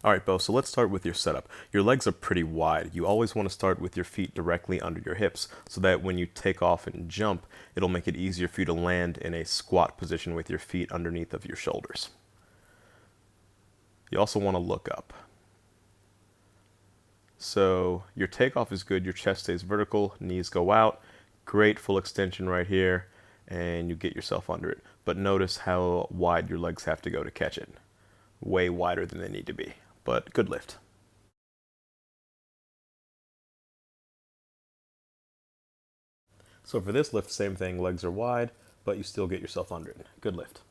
All right, Bo, so let's start with your setup. Your legs are pretty wide. You always want to start with your feet directly under your hips so that when you take off and jump, it'll make it easier for you to land in a squat position with your feet underneath of your shoulders. You also want to look up. So your takeoff is good, your chest stays vertical, knees go out, great full extension right here, and you get yourself under it. But notice how wide your legs have to go to catch it. Way wider than they need to be, but good lift. So for this lift, same thing, legs are wide, but you still get yourself under it. Good lift.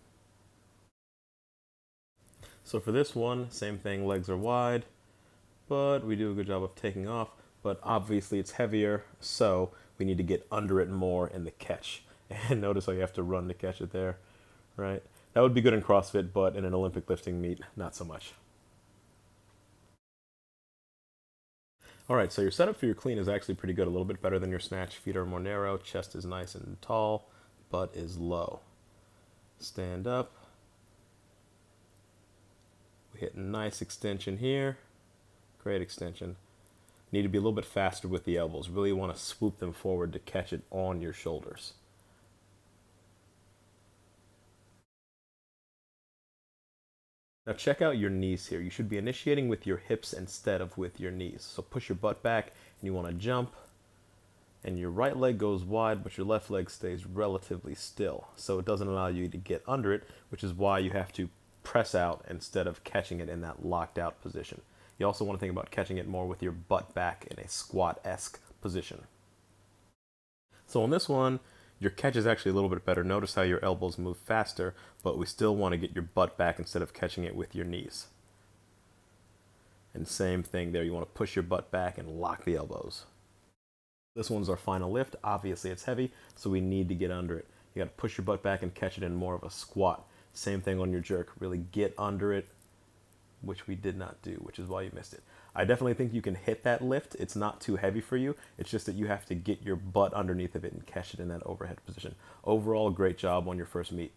So for this one, same thing, legs are wide, but we do a good job of taking off, but obviously it's heavier, so we need to get under it more in the catch. And notice how you have to run to catch it there, right? That would be good in CrossFit, but in an Olympic lifting meet, not so much. All right, so your setup for your clean is actually pretty good, a little bit better than your snatch. Feet are more narrow, chest is nice and tall, butt is low. Stand up. We hit a nice extension here. Great extension. Need to be a little bit faster with the elbows. Really want to swoop them forward to catch it on your shoulders. Now check out your knees here. You should be initiating with your hips instead of with your knees. So push your butt back and you want to jump. And your right leg goes wide, but your left leg stays relatively still. So it doesn't allow you to get under it, which is why you have to press out instead of catching it in that locked out position. You also want to think about catching it more with your butt back in a squat-esque position. So on this one, your catch is actually a little bit better. Notice how your elbows move faster, but we still want to get your butt back instead of catching it with your knees. And same thing there, you want to push your butt back and lock the elbows. This one's our final lift. Obviously it's heavy, so we need to get under it. You got to push your butt back and catch it in more of a squat. Same thing on your jerk. Really get under it, which we did not do, which is why you missed it. I definitely think you can hit that lift. It's not too heavy for you. It's just that you have to get your butt underneath of it and catch it in that overhead position. Overall, great job on your first meet.